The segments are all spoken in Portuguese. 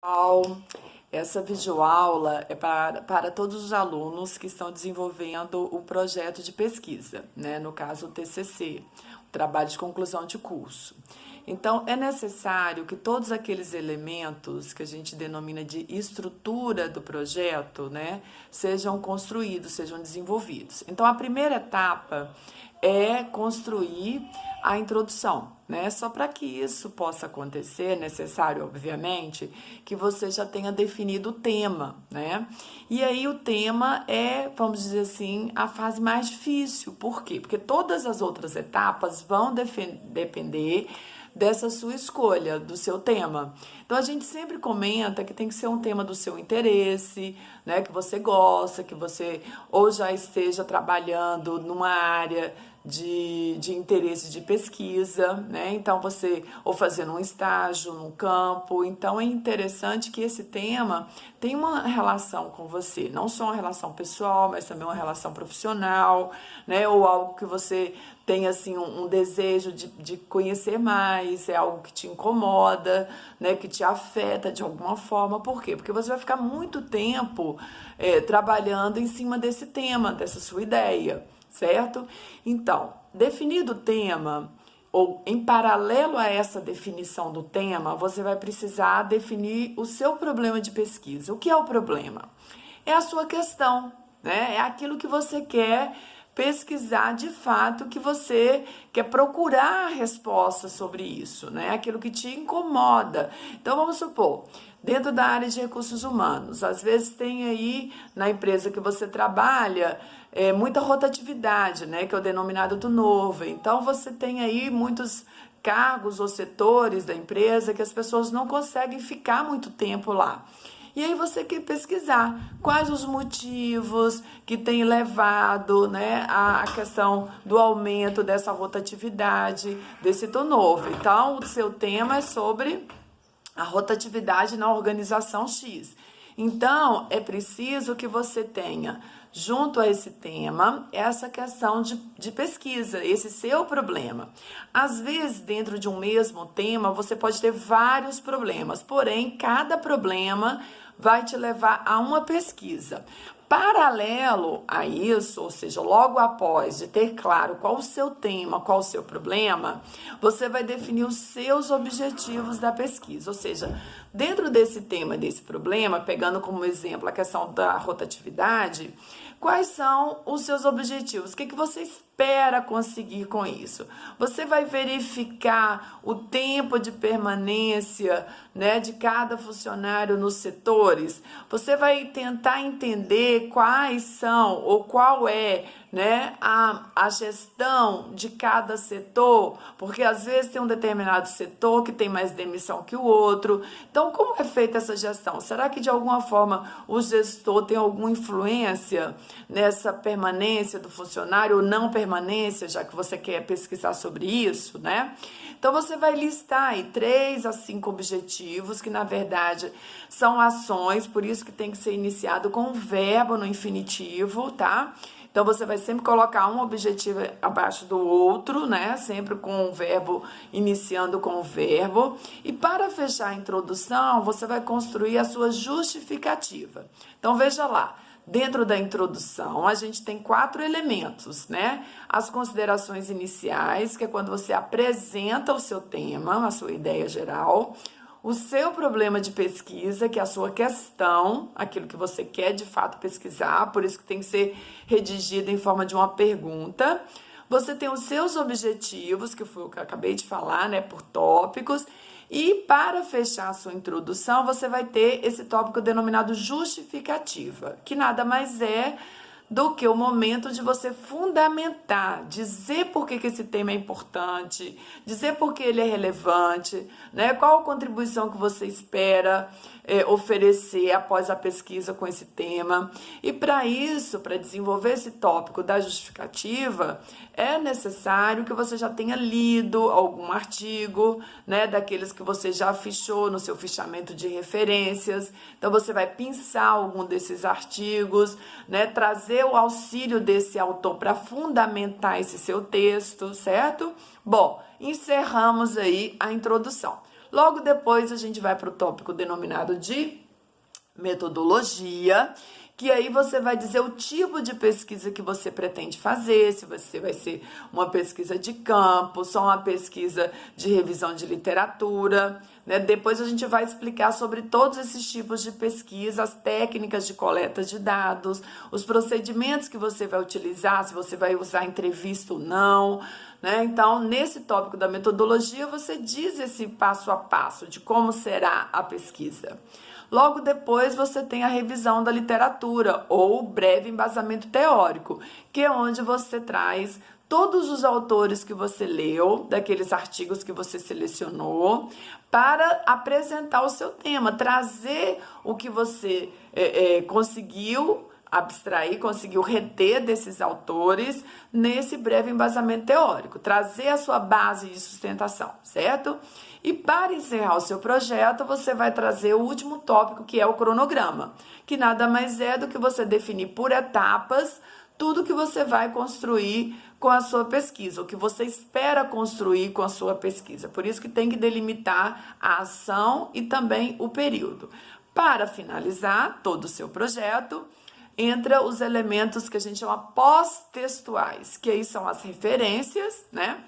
Pessoal, essa videoaula é para todos os alunos que estão desenvolvendo o projeto de pesquisa, né? No caso, o TCC, o trabalho de conclusão de curso. Então, é necessário que todos aqueles elementos que a gente denomina de estrutura do projeto, né, sejam construídos, sejam desenvolvidos. Então, a primeira etapa é construir a introdução, né? Só para que isso possa acontecer, é necessário, obviamente, que você já tenha definido o tema, né? E aí o tema é, vamos dizer assim, a fase mais difícil. Por quê? Porque todas as outras etapas vão depender dessa sua escolha, do seu tema. Então a gente sempre comenta que tem que ser um tema do seu interesse, né, que você gosta, que você ou já esteja trabalhando numa área de interesse de pesquisa, né? Então você, ou fazendo um estágio num campo, então é interessante que esse tema tenha uma relação com você, não só uma relação pessoal, mas também uma relação profissional, né? Ou algo que você tem assim um desejo de conhecer mais, é algo que te incomoda, né? Que te afeta de alguma forma. Por quê? Porque você vai ficar muito tempo trabalhando em cima desse tema, dessa sua ideia, certo? Então, definido o tema, ou em paralelo a essa definição do tema, você vai precisar definir o seu problema de pesquisa. O que é o problema? É a sua questão, né? É aquilo que você quer pesquisar de fato, que você quer procurar respostas sobre isso, né? Aquilo que te incomoda. Então, vamos supor, dentro da área de recursos humanos, às vezes tem aí na empresa que você trabalha muita rotatividade, né? Que é o denominado turnover. Então, você tem aí muitos cargos ou setores da empresa que as pessoas não conseguem ficar muito tempo lá. E aí você quer pesquisar quais os motivos que têm levado, né, à questão do aumento dessa rotatividade, desse turnover. Então, o seu tema é sobre a rotatividade na organização X. Então, é preciso que você tenha, junto a esse tema, essa questão de pesquisa, esse seu problema. Às vezes, dentro de um mesmo tema, você pode ter vários problemas, porém, cada problema vai te levar a uma pesquisa. Paralelo a isso, ou seja, logo após de ter claro qual o seu tema, qual o seu problema, você vai definir os seus objetivos da pesquisa. Ou seja, dentro desse tema, desse problema, pegando como exemplo a questão da rotatividade, quais são os seus objetivos? O que você espera conseguir com isso? Você vai verificar o tempo de permanência, né, de cada funcionário nos setores? Você vai tentar entender quais são ou qual é, né, a gestão de cada setor, porque às vezes tem um determinado setor que tem mais demissão que o outro. Então, como é feita essa gestão? Será que de alguma forma o gestor tem alguma influência nessa permanência do funcionário ou não permanência, já que você quer pesquisar sobre isso, né? Então, você vai listar aí 3 a 5 objetivos, que na verdade são ações, por isso que tem que ser iniciado com um verbo no infinitivo, tá? Então, você vai sempre colocar um objetivo abaixo do outro, né? Sempre com o verbo, iniciando com o verbo. E para fechar a introdução, você vai construir a sua justificativa. Então, veja lá. Dentro da introdução, a gente tem 4 elementos, né? As considerações iniciais, que é quando você apresenta o seu tema, a sua ideia geral. O seu problema de pesquisa, que é a sua questão, aquilo que você quer de fato pesquisar, por isso que tem que ser redigido em forma de uma pergunta. Você tem os seus objetivos, que foi o que eu acabei de falar, né, por tópicos. E para fechar a sua introdução, você vai ter esse tópico denominado justificativa, que nada mais é do que o momento de você fundamentar, dizer por que esse tema é importante, dizer por que ele é relevante, né? Qual a contribuição que você espera oferecer após a pesquisa com esse tema. E para isso, para desenvolver esse tópico da justificativa, é necessário que você já tenha lido algum artigo, né, daqueles que você já fichou no seu fichamento de referências. Então, você vai pensar algum desses artigos, né, trazer o auxílio desse autor para fundamentar esse seu texto, certo? Bom, encerramos aí a introdução. Logo depois a gente vai para o tópico denominado de metodologia, que aí você vai dizer o tipo de pesquisa que você pretende fazer, se você vai ser uma pesquisa de campo, só uma pesquisa de revisão de literatura, né? Depois a gente vai explicar sobre todos esses tipos de pesquisa, as técnicas de coleta de dados, os procedimentos que você vai utilizar, se você vai usar entrevista ou não, né? Então, nesse tópico da metodologia, você diz esse passo a passo de como será a pesquisa. Logo depois você tem a revisão da literatura ou breve embasamento teórico, que é onde você traz todos os autores que você leu, daqueles artigos que você selecionou, para apresentar o seu tema, trazer o que você conseguiu abstrair, conseguiu reter desses autores nesse breve embasamento teórico, trazer a sua base de sustentação, certo? E para encerrar o seu projeto, você vai trazer o último tópico, que é o cronograma, que nada mais é do que você definir por etapas tudo que você vai construir com a sua pesquisa, o que você espera construir com a sua pesquisa. Por isso que tem que delimitar a ação e também o período. Para finalizar todo o seu projeto, entra os elementos que a gente chama pós-textuais, que aí são as referências, né?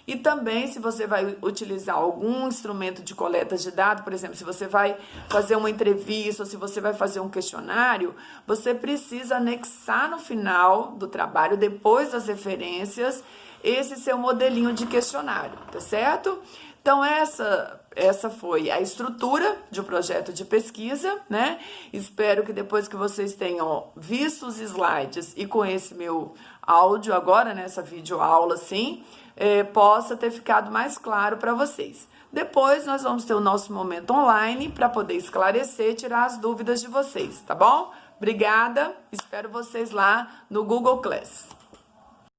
E também, se você vai utilizar algum instrumento de coleta de dados, por exemplo, se você vai fazer uma entrevista ou se você vai fazer um questionário, você precisa anexar no final do trabalho, depois das referências, esse seu modelinho de questionário, tá certo? Então, essa foi a estrutura de um projeto de pesquisa, né? Espero que depois que vocês tenham visto os slides e com esse meu áudio agora, nessa videoaula, assim, possa ter ficado mais claro para vocês. Depois nós vamos ter o nosso momento online para poder esclarecer e tirar as dúvidas de vocês, tá bom? Obrigada, espero vocês lá no Google Class.